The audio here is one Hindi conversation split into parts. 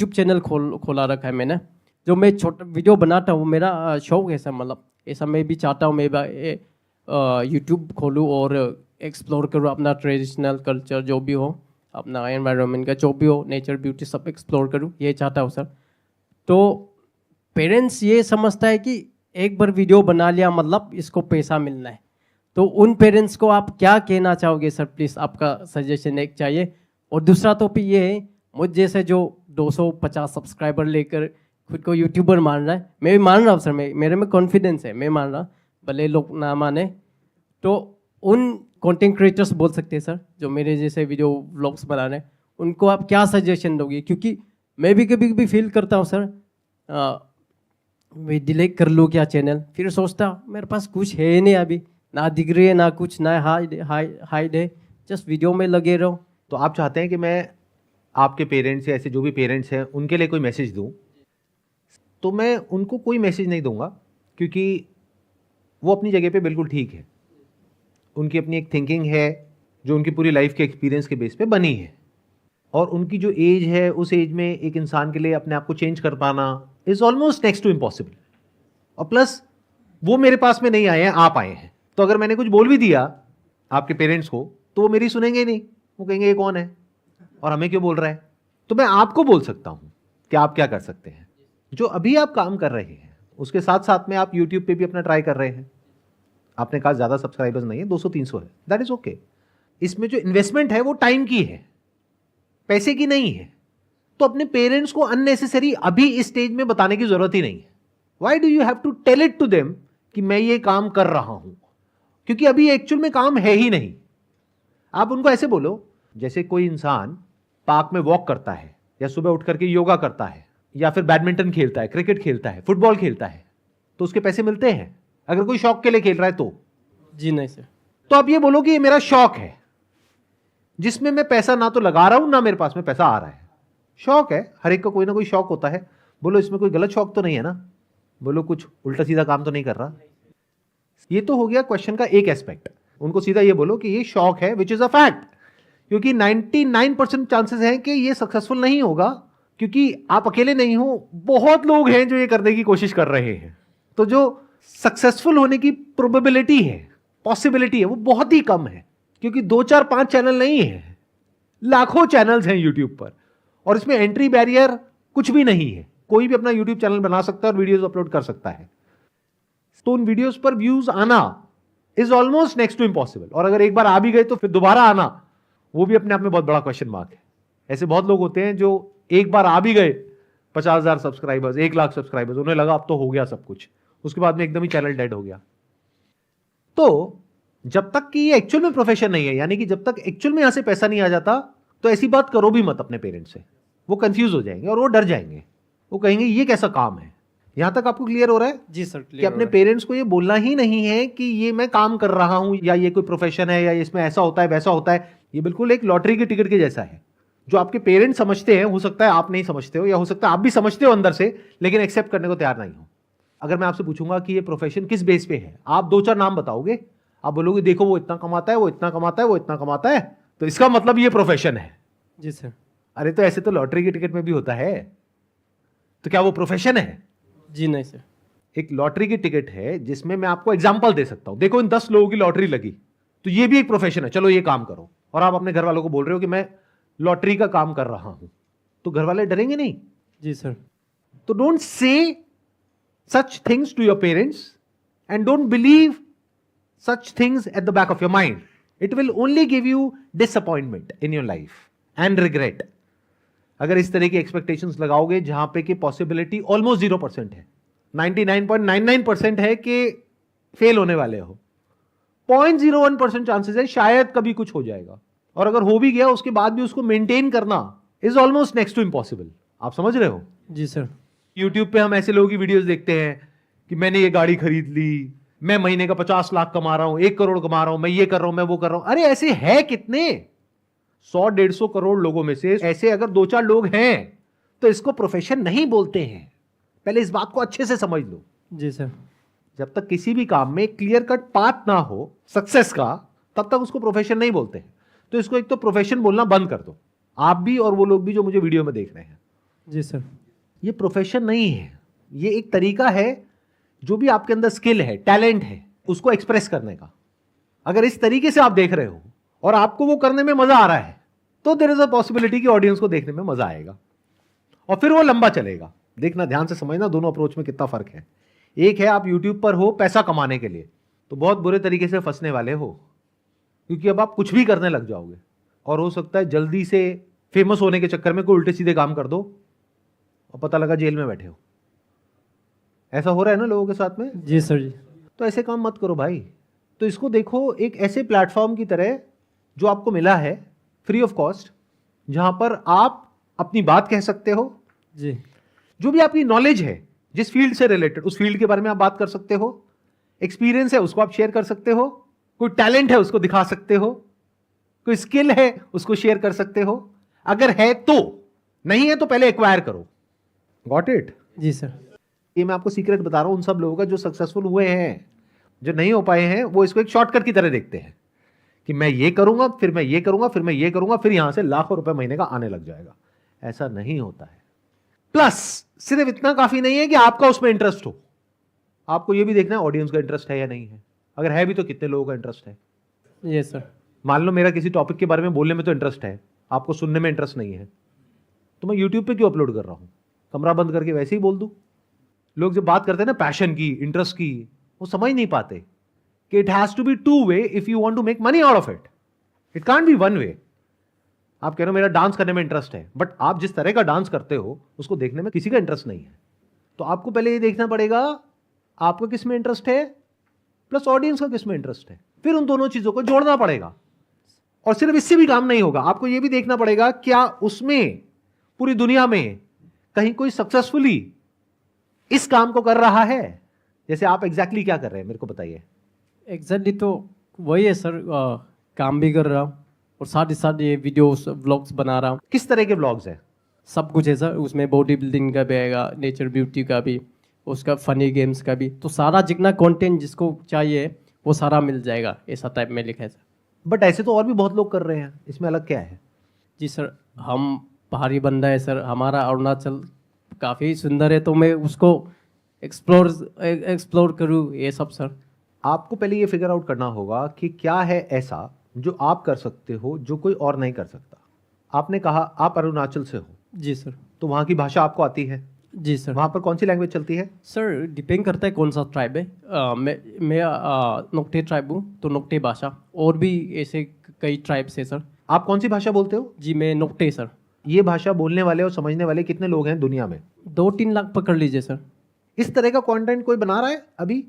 यूट्यूब चैनल खोला रखा है मैंने, जो मैं छोटा वीडियो बनाता हूँ, मेरा शौक है सर। मतलब ऐसा मैं भी चाहता हूँ मैं यूट्यूब खोलूँ और एक्सप्लोर करूँ अपना ट्रेडिशनल कल्चर जो भी हो, अपना एनवायरनमेंट का जो भी हो, नेचर ब्यूटी सब एक्सप्लोर करूँ, ये चाहता हूँ सर। तो पेरेंट्स ये समझता है कि एक बार वीडियो बना लिया मतलब इसको पैसा मिलना है, तो उन पेरेंट्स को आप क्या कहना चाहोगे सर? प्लीज़ आपका सजेशन एक चाहिए। और दूसरा टॉपिक ये है, मुझ जैसे जो 250 सब्सक्राइबर लेकर खुद को यूट्यूबर मान रहा है, मैं भी मान रहा हूँ सर, मेरे में कॉन्फिडेंस है, मैं मान रहा, भले लोग ना माने, तो उन कंटेंट क्रिएटर्स बोल सकते हैं सर जो मेरे जैसे वीडियो व्लॉग्स बना रहे हैं, उनको आप क्या सजेशन दोगे? क्योंकि मैं भी कभी कभी फील करता हूँ सर, मैं डिलीट कर लूँ क्या चैनल, फिर सोचता मेरे पास कुछ है नहीं अभी, ना डिग्री है ना कुछ, ना हाइड है, जस्ट वीडियो में लगे रहो। तो आप चाहते हैं कि मैं आपके पेरेंट्स या ऐसे जो भी पेरेंट्स हैं उनके लिए कोई मैसेज दूं, तो मैं उनको कोई मैसेज नहीं दूंगा, क्योंकि वो अपनी जगह पे बिल्कुल ठीक है। उनकी अपनी एक थिंकिंग है जो उनकी पूरी लाइफ के एक्सपीरियंस के बेस पे बनी है, और उनकी जो एज है उस एज में एक इंसान के लिए अपने आप को चेंज कर पाना is almost next to impossible. और प्लस वो मेरे पास में नहीं आए हैं, आप आए हैं, तो अगर मैंने कुछ बोल भी दिया आपके पेरेंट्स को तो वो मेरी सुनेंगे ही नहीं, वो कहेंगे ये कौन है और हमें क्यों बोल रहा है। तो मैं आपको बोल सकता हूं कि आप क्या कर सकते हैं। जो अभी आप काम कर रहे हैं उसके साथ साथ में आप यूट्यूब पे भी अपना ट्राई कर रहे हैं। आपने कहा ज्यादा सब्सक्राइबर्स नहीं है, 200-300 है, दैट इज ओके। इसमें जो इन्वेस्टमेंट है वो टाइम की है, पैसे की नहीं है। तो अपने पेरेंट्स को अननेसेसरी अभी इस स्टेज में बताने की जरूरत ही नहीं है। Why do you have to tell it to them कि मैं ये काम कर रहा हूं, क्योंकि अभी एक्चुअल में काम है ही नहीं। आप उनको ऐसे बोलो जैसे कोई इंसान पार्क में वॉक करता है, या सुबह उठ करके योगा करता है, या फिर बैडमिंटन खेलता है, क्रिकेट खेलता है, फुटबॉल खेलता है, तो उसके पैसे मिलते हैं। अगर कोई शौक के लिए खेल रहा है तो जी नहीं सर। तो आप ये बोलो कि ये मेरा शौक है जिसमें मैं पैसा ना तो लगा रहा हूं ना मेरे पास में पैसा आ रहा है। शौक है, हर एक का कोई ना कोई शौक होता है। बोलो इसमें कोई गलत शौक तो नहीं है ना, बोलो कुछ उल्टा सीधा काम तो नहीं कर रहा। ये तो हो गया क्वेश्चन का एक एस्पेक्ट। उनको सीधा ये बोलो कि ये शौक है, विच इज अ फैक्ट, क्योंकि 99% चांसेस हैं कि ये सक्सेसफुल नहीं होगा, क्योंकि आप अकेले नहीं हो, बहुत लोग हैं जो ये करने की कोशिश कर रहे हैं। तो जो सक्सेसफुल होने की प्रोबेबिलिटी है, पॉसिबिलिटी है, वो बहुत ही कम है, क्योंकि 2-4-5 चैनल नहीं है, लाखों चैनल्स हैं यूट्यूब पर, और इसमें एंट्री बैरियर कुछ भी नहीं है। कोई भी अपना यूट्यूब चैनल बना सकता है और वीडियोस अपलोड कर सकता है। तो उन वीडियोस पर व्यूज आना is almost next to impossible, और अगर एक बार आ भी गए तो फिर दोबारा आना वो भी अपने आप में बहुत बड़ा क्वेश्चन मार्क है। ऐसे बहुत लोग होते हैं जो एक बार आ भी गए 50,000 सब्सक्राइबर्स, 1,00,000 सब्सक्राइबर्स, उन्हें लगा अब तो हो गया सब कुछ, उसके बाद में एकदम ही चैनल डेड हो गया। तो जब तक कि ये एक्चुअल में प्रोफेशन नहीं है, यानी कि जब तक एक्चुअल में यहां से पैसा नहीं आ जाता, तो ऐसी बात करो भी मत अपने पेरेंट्स से। वो कंफ्यूज हो जाएंगे और वो डर जाएंगे, वो कहेंगे ये कैसा काम है। यहां तक आपको क्लियर हो रहा है? जी सर, कि अपने पेरेंट्स को ये बोलना ही नहीं है कि ये मैं काम कर रहा हूं, या ये कोई प्रोफेशन है, या इसमें ऐसा होता है वैसा होता है। ये बिल्कुल एक लॉटरी की टिकट के जैसा है। जो आपके पेरेंट्स समझते हैं, हो सकता है आप नहीं समझते हो, या हो सकता है आप भी समझते हो अंदर से, लेकिन एक्सेप्ट करने को तैयार नहीं हो। अगर मैं आपसे पूछूंगा कि ये प्रोफेशन किस बेस पे है, आप 2-4 नाम बताओगे, आप बोलोगे देखो वो इतना कमाता है, वो इतना कमाता है, वो इतना कमाता है, तो इसका मतलब ये प्रोफेशन है। जी सर। अरे तो ऐसे तो लॉटरी की टिकट में भी होता है, तो क्या वो प्रोफेशन है? जी नहीं सर। एक लॉटरी की टिकट है जिसमें मैं आपको एग्जांपल दे सकता हूं, देखो इन 10 लोगों की लॉटरी लगी, तो ये भी एक प्रोफेशन है, चलो ये काम करो, और आप अपने घर वालों को बोल रहे हो कि मैं लॉटरी का काम कर रहा हूं, तो घर वाले डरेंगे नहीं? जी सर। तो don't say such things to your parents, and don't believe such things at the back of your mind. It will only give you disappointment in your life and regret. अगर इस तरह की एक्सपेक्टेशंस लगाओगे जहां पे कि पॉसिबिलिटी ऑलमोस्ट 0% है, 99.99% है कि फेल होने वाले हो, 0.01% चांसेस है शायद कभी कुछ हो जाएगा, और अगर हो भी गया उसके बाद भी उसको मेंटेन करना is almost next to impossible. आप समझ रहे हो? जी सर। यूट्यूब पे हम ऐसे लोगों की वीडियोस देखते हैं कि मैंने ये गाड़ी खरीद ली, मैं महीने का 50 लाख कमा रहा हूं, 1 करोड़ कमा रहा हूं, मैं ये कर रहा हूं, मैं वो कर रहा हूं। अरे ऐसे है कितने, 100-150 करोड़ लोगों में से ऐसे अगर 2-4 लोग हैं तो इसको प्रोफेशन नहीं बोलते हैं। पहले इस बात को अच्छे से समझ लो। जी सर। जब तक किसी भी काम में क्लियर कट पाथ ना हो सक्सेस का, तब तक उसको प्रोफेशन नहीं बोलते हैं। तो इसको एक तो प्रोफेशन बोलना बंद कर दो, आप भी और वो लोग भी जो मुझे वीडियो में देख रहे हैं। जी सर। ये प्रोफेशन नहीं है, ये एक तरीका है, जो भी आपके अंदर स्किल है, टैलेंट है, उसको एक्सप्रेस करने का। अगर इस तरीके से आप देख रहे हो और आपको वो करने में मजा आ रहा है, तो देयर इज अ पॉसिबिलिटी कि ऑडियंस को देखने में मजा आएगा और फिर वो लंबा चलेगा। देखना, ध्यान से समझना दोनों अप्रोच में कितना फर्क है। एक है आप यूट्यूब पर हो पैसा कमाने के लिए, तो बहुत बुरे तरीके से फंसने वाले हो, क्योंकि अब आप कुछ भी करने लग जाओगे और हो सकता है जल्दी से फेमस होने के चक्कर में कोई उल्टे सीधे काम कर दो और पता लगा जेल में बैठे हो। ऐसा हो रहा है ना लोगों के साथ में। जी सर जी। तो ऐसे काम मत करो भाई। तो इसको देखो एक ऐसे प्लेटफॉर्म की तरह जो आपको मिला है फ्री ऑफ कॉस्ट, जहां पर आप अपनी बात कह सकते हो। जी। जो भी आपकी नॉलेज है जिस फील्ड से रिलेटेड, उस फील्ड के बारे में आप बात कर सकते हो। एक्सपीरियंस है उसको आप शेयर कर सकते हो, कोई टैलेंट है उसको दिखा सकते हो, कोई स्किल है उसको शेयर कर सकते हो। अगर है तो, नहीं है तो पहले एक्वायर करो। Got it? जी सर। ये मैं आपको सीक्रेट बता रहा हूं उन सब लोगों का जो सक्सेसफुल हुए हैं। जो नहीं हो पाए हैं वो इसको एक शॉर्टकट की तरह देखते हैं कि मैं ये करूंगा, फिर मैं ये करूंगा, फिर मैं ये करूंगा, फिर यहां से लाखों रुपए महीने का आने लग जाएगा। ऐसा नहीं होता है। प्लस सिर्फ इतना काफी नहीं है कि आपका उसमें इंटरेस्ट हो, आपको ये भी देखना है ऑडियंस का इंटरेस्ट है या नहीं है। अगर है भी तो कितने लोगों का इंटरेस्ट है। ये सर। मान लो मेरा किसी टॉपिक के बारे में बोलने में तो इंटरेस्ट है, आपको सुनने में इंटरेस्ट नहीं है, तो मैं यूट्यूब पे क्यों अपलोड कर रहा हूं? कमरा बंद करके वैसे ही बोल दूं। लोग जब बात करते हैं ना पैशन की, इंटरेस्ट की, वो समझ नहीं पाते कि it has to be two way if you want to make money out of it. It can't be one way. आप कह रहे हो मेरा डांस करने में इंटरेस्ट है, बट आप जिस तरह का डांस करते हो उसको देखने में किसी का इंटरेस्ट नहीं है। तो आपको पहले ये देखना पड़ेगा आपको किस में इंटरेस्ट है, प्लस ऑडियंस का किस में इंटरेस्ट है, फिर उन दोनों चीजों को जोड़ना पड़ेगा। और सिर्फ इससे भी काम नहीं होगा, आपको यह भी देखना पड़ेगा क्या उसमें पूरी दुनिया में कहीं कोई सक्सेसफुली इस काम को कर रहा है। जैसे आप एग्जैक्टली क्या कर रहे हैं मेरे को बताइए। एग्जैक्टली तो वही है सर, काम भी कर रहा हूँ और साथ ही साथ ये वीडियोस व्लॉग्स बना रहा हूँ। किस तरह के व्लॉग्स हैं? सब कुछ है सर, उसमें बॉडी बिल्डिंग का भी आएगा, नेचर ब्यूटी का भी, उसका फनी गेम्स का भी। तो सारा जितना कंटेंट जिसको चाहिए वो सारा मिल जाएगा, ऐसा टाइप में लिखा है सर। बट ऐसे तो और भी बहुत लोग कर रहे हैं, इसमें अलग क्या है? जी सर, हम पहाड़ी बंदा है सर, हमारा अरुणाचल काफ़ी सुंदर है, तो मैं उसको एक्सप्लोर करूँ ये सब सर। आपको पहले ये फिगर आउट करना होगा कि क्या है ऐसा जो आप कर सकते हो जो कोई और नहीं कर सकता। आपने कहा आप अरुणाचल से हो। जी सर। तो वहाँ की भाषा आपको आती है? जी सर। वहाँ पर कौन सी लैंग्वेज चलती है? सर डिपेंड करता है कौन सा ट्राइब है। मैं नोक्टे ट्राइब हूँ, तो नोक्टे भाषा, और भी ऐसे कई ट्राइब्स है सर। आप कौन सी भाषा बोलते हो? जी मैं नोक्टे सर। ये भाषा बोलने वाले और समझने वाले कितने लोग हैं दुनिया में? 2-3 लाख पकड़ लीजिए सर। इस तरह का कंटेंट कोई बना रहा है अभी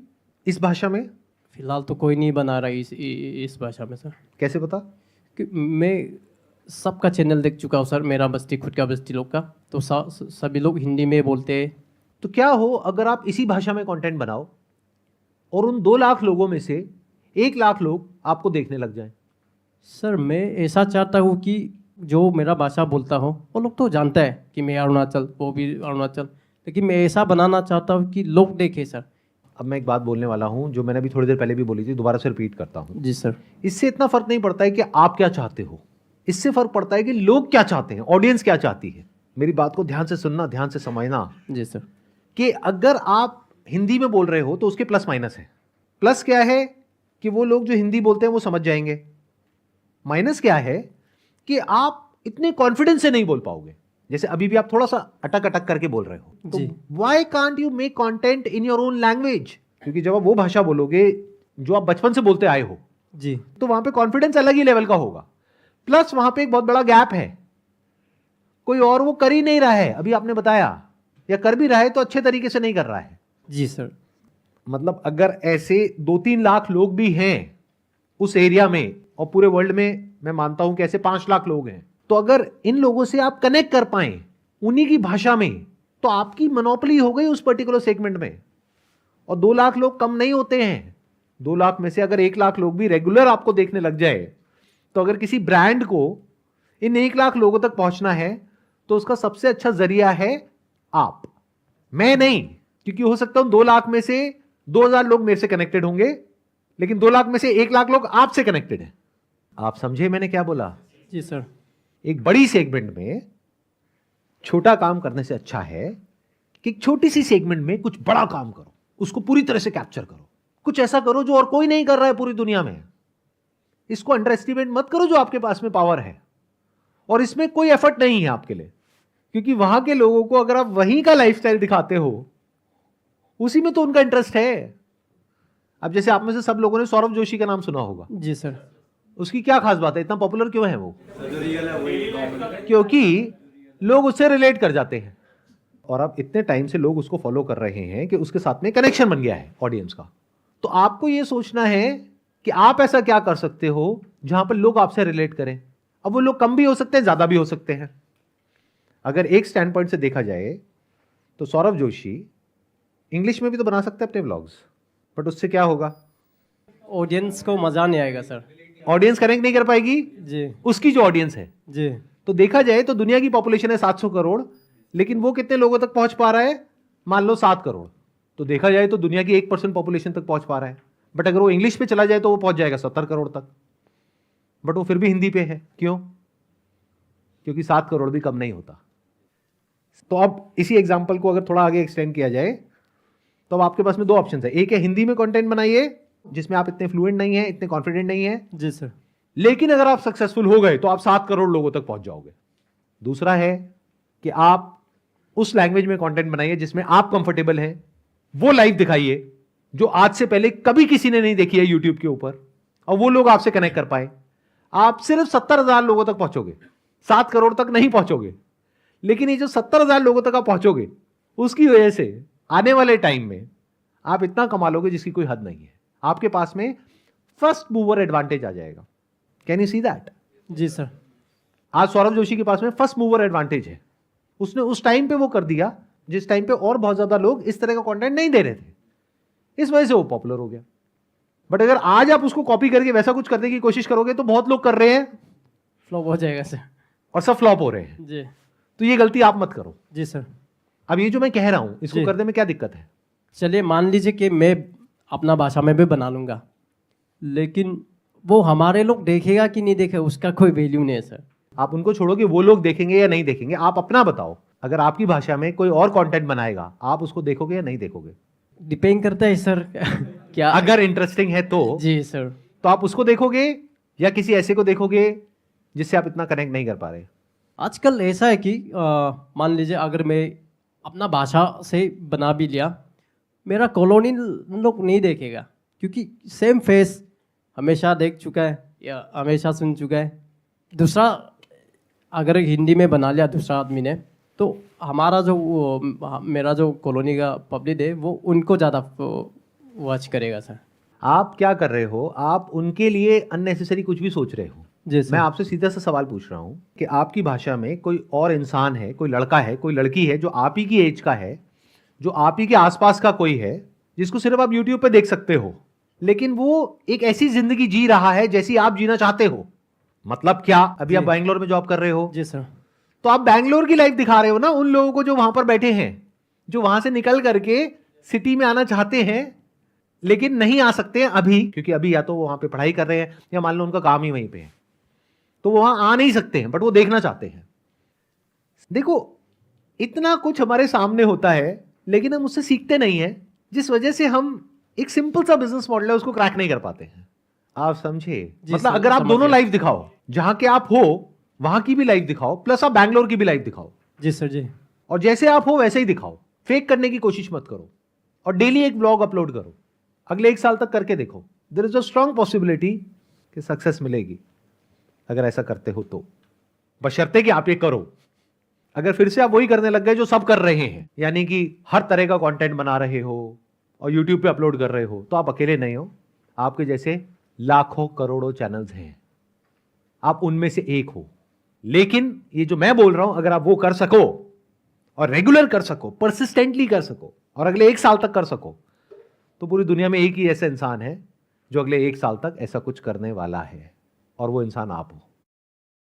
इस भाषा में? फिलहाल तो कोई नहीं बना रहा इस भाषा में सर। कैसे पता? कि मैं सबका चैनल देख चुका हूँ सर, मेरा बस्ती खुद का बस्ती लोग का, तो सभी लोग हिंदी में बोलते हैं। तो क्या हो अगर आप इसी भाषा में कंटेंट बनाओ और उन 2 लाख लोगों में से 1 लाख लोग आपको देखने लग जाएं? सर मैं ऐसा चाहता हूँ कि जो मेरा भाषा बोलता हो वो लोग तो जानता है कि मैं अरुणाचल, वो भी अरुणाचल, लेकिन मैं ऐसा बनाना चाहता हूँ कि लोग देखें सर। अब मैं एक बात बोलने वाला हूं जो मैंने अभी थोड़ी देर पहले भी बोली थी, दोबारा से रिपीट करता हूं। जी सर। इससे इतना फर्क नहीं पड़ता है कि आप क्या चाहते हो, इससे फर्क पड़ता है कि लोग क्या चाहते हैं, ऑडियंस क्या चाहती है। मेरी बात को ध्यान से सुनना, ध्यान से समझना। जी सर। कि अगर आप हिंदी में बोल रहे हो तो उसके प्लस माइनस है। प्लस क्या है कि वो लोग जो हिंदी बोलते हैं वो समझ जाएंगे। माइनस क्या है कि आप इतने कॉन्फिडेंस से नहीं बोल पाओगे, जैसे अभी भी आप थोड़ा सा अटक अटक करके बोल रहे हो। तो why can't you make content in your own language? क्योंकि जब आप वो भाषा बोलोगे जो आप बचपन से बोलते आए हो जी, तो वहां पे कॉन्फिडेंस अलग ही लेवल का होगा। प्लस वहां पे एक बहुत बड़ा गैप है, कोई और वो कर ही नहीं रहा है। अभी आपने बताया, या कर भी रहा है तो अच्छे तरीके से नहीं कर रहा है। जी सर। मतलब अगर ऐसे 2-3 लाख लोग भी हैं उस एरिया में, और पूरे वर्ल्ड में मैं मानता हूं कि ऐसे 5 लाख लोग हैं, तो अगर इन लोगों से आप कनेक्ट कर पाए उन्हीं की भाषा में, तो आपकी मोनोपोली हो गई उस पर्टिकुलर सेगमेंट में। और 2 लाख लोग कम नहीं होते हैं। 2 लाख में से अगर 1 लाख लोग भी रेगुलर आपको देखने लग जाए, तो अगर किसी ब्रांड को इन 1 लाख लोगों तक पहुंचना है तो उसका सबसे अच्छा जरिया है आप, मैं नहीं। क्योंकि हो सकता है 2 लाख में से 2000 लोग मेरे से कनेक्टेड होंगे, लेकिन 2 लाख में से 1 लाख लोग आपसे कनेक्टेड हैं। आप समझे मैंने क्या बोला? जी सर। एक बड़ी सेगमेंट में छोटा काम करने से अच्छा है कि एक छोटी सी सेगमेंट में कुछ बड़ा काम करो, उसको पूरी तरह से कैप्चर करो, कुछ ऐसा करो जो और कोई नहीं कर रहा है पूरी दुनिया में। इसको अंडर एस्टिमेट मत करो जो आपके पास में पावर है, और इसमें कोई एफर्ट नहीं है आपके लिए, क्योंकि वहां के लोगों को अगर आप वहीं का लाइफस्टाइल दिखाते हो, उसी में तो उनका इंटरेस्ट है। अब जैसे आप में से सब लोगों ने सौरभ जोशी का नाम सुना होगा। जी सर। उसकी क्या खास बात है, इतना पॉपुलर क्यों है वो? क्योंकि लोग उससे रिलेट कर जाते हैं, और अब इतने टाइम से लोग उसको फॉलो कर रहे हैं कि उसके साथ में कनेक्शन बन गया है ऑडियंस का। तो आपको यह सोचना है कि आप ऐसा क्या कर सकते हो जहां पर लोग आपसे रिलेट करें। अब वो लोग कम भी हो सकते हैं, ज्यादा भी हो सकते हैं। अगर एक स्टैंड पॉइंट से देखा जाए तो सौरभ जोशी इंग्लिश में भी तो बना सकते हैं अपने व्लॉग्स, बट उससे क्या होगा? ऑडियंस को मजा नहीं आएगा सर। ऑडियंस कनेक्ट नहीं कर पाएगी जी उसकी जो ऑडियंस है। जी। तो देखा जाए तो दुनिया की पॉपुलेशन है 700 करोड़, लेकिन वो कितने लोगों तक पहुंच पा रहा है? मान लो 7 करोड़। तो देखा जाए तो दुनिया की 1% पॉपुलेशन तक पहुंच पा रहा है। बट अगर वो इंग्लिश पे चला जाए तो वो पहुंच जाएगा 70 करोड़ तक, बट वो फिर भी हिंदी पे है। क्यों? क्योंकि 7 करोड़ भी कम नहीं होता। तो अब इसी एग्जाम्पल को अगर थोड़ा आगे एक्सटेंड किया जाए तो अब आपके पास में 2 ऑप्शन है। एक है हिंदी में कंटेंट बनाइए जिसमें आप इतने फ्लुएंट नहीं है, इतने कॉन्फिडेंट नहीं है, जी सर, लेकिन अगर आप सक्सेसफुल हो गए तो आप 7 करोड़ लोगों तक पहुंच जाओगे। दूसरा है कि आप उस लैंग्वेज में कंटेंट बनाइए जिसमें आप कंफर्टेबल हैं, वो लाइव दिखाइए जो आज से पहले कभी किसी ने नहीं देखी है यूट्यूब के ऊपर, और वो लोग आपसे कनेक्ट कर पाए। आप सिर्फ 70,000 लोगों तक पहुंचोगे, 7 करोड़ तक नहीं पहुंचोगे। लेकिन ये जो 70,000 लोगों तक आप पहुंचोगे, उसकी वजह से आने वाले टाइम में आप इतना कमा लोगे जिसकी कोई हद नहीं है। आपके पास में फर्स्ट मूवर एडवांटेज आ जाएगा। Can you see that? जी सर। आज सौरभ जोशी के पास में फर्स्ट मूवर एडवांटेज है। उसने उस टाइम पे वो कर दिया जिस टाइम पे और बहुत ज्यादा लोग इस तरह का कंटेंट नहीं दे रहे थे, इस वजह से वो पॉपुलर हो गया। बट अगर आज आप उसको कॉपी करके वैसा कुछ करने की कोशिश करोगे तो बहुत लोग कर रहे हैं, फ्लॉप हो जाएगा सर। और सब फ्लॉप हो रहे हैं। जी तो ये गलती आप मत करो। जी सर। अब ये जो मैं कह रहा हूं इसको जी। करने में क्या दिक्कत है? चलिए मान लीजिए कि मैं अपना भाषा में भी बना लूँगा, लेकिन वो हमारे लोग देखेगा कि नहीं देखेगा उसका कोई वैल्यू नहीं है सर। आप उनको छोड़ो कि वो लोग देखेंगे या नहीं देखेंगे, आप अपना बताओ। अगर आपकी भाषा में कोई और कंटेंट बनाएगा, आप उसको देखोगे या नहीं देखोगे? डिपेंड करता है सर क्या। अगर इंटरेस्टिंग है तो जी सर। तो आप उसको देखोगे या किसी ऐसे को देखोगे जिससे आप इतना कनेक्ट नहीं कर पा रहे? आजकल ऐसा है कि मान लीजिए अगर मैं अपना भाषा से बना भी लिया, मेरा कॉलोनी लोग नहीं देखेगा, क्योंकि सेम फेस हमेशा देख चुका है या हमेशा सुन चुका है। दूसरा अगर हिंदी में बना लिया दूसरा आदमी ने, तो हमारा जो मेरा जो कॉलोनी का पब्लिक है वो उनको ज़्यादा वॉच करेगा सर। आप क्या कर रहे हो? आप उनके लिए अननेसेसरी कुछ भी सोच रहे हो। जी सर। मैं आपसे सीधा सा सवाल पूछ रहा हूं कि आपकी भाषा में कोई और इंसान है, कोई लड़का है, कोई लड़की है जो आप ही की एज का है, जो आप ही के आसपास का कोई है, जिसको सिर्फ आप यूट्यूब पे देख सकते हो, लेकिन वो एक ऐसी जिंदगी जी रहा है जैसी आप जीना चाहते हो। मतलब क्या? अभी आप बैंगलोर में जॉब कर रहे हो, जी सर। तो आप बैंगलोर की लाइफ दिखा रहे हो ना उन लोगों को जो वहां पर बैठे हैं, जो वहां से निकल करके सिटी में आना चाहते हैं लेकिन नहीं आ सकते हैं अभी, क्योंकि अभी या तो वो वहां पे पढ़ाई कर रहे हैं या मान लो उनका काम ही वहीं पे है, तो वो वहां आ नहीं सकते हैं, बट वो देखना चाहते हैं। देखो, इतना कुछ हमारे सामने होता है लेकिन हम उससे सीखते नहीं है, जिस वजह से हम एक सिंपल सा बिजनेस मॉडल है उसको क्रैक नहीं कर पाते हैं। आप समझे? मतलब सर, अगर आप समझ दोनों गया। लाइफ दिखाओ, जहां के आप हो वहां की भी लाइफ दिखाओ, प्लस आप बैंगलोर की भी लाइफ दिखाओ, जी सर। जी। और जैसे आप हो वैसे ही दिखाओ। फेक करने की कोशिश मत करो, और डेली एक ब्लॉग अपलोड करो। अगले 1 साल तक करके देखो, there is a strong possibility कि सक्सेस मिलेगी अगर ऐसा करते हो तो, बशर्ते कि आप ये करो। अगर फिर से आप वही करने लग गए जो सब कर रहे हैं, यानी कि हर तरह का कंटेंट बना रहे हो और यूट्यूब पे अपलोड कर रहे हो, तो आप अकेले नहीं हो। आपके जैसे लाखों करोड़ों चैनल्स हैं, आप उनमें से एक हो। लेकिन ये जो मैं बोल रहा हूं, अगर आप वो कर सको और रेगुलर कर सको, परसिस्टेंटली कर सको, और अगले 1 साल तक कर सको, तो पूरी दुनिया में एक ही ऐसा इंसान है जो अगले 1 साल तक ऐसा कुछ करने वाला है, और वो इंसान आप हो।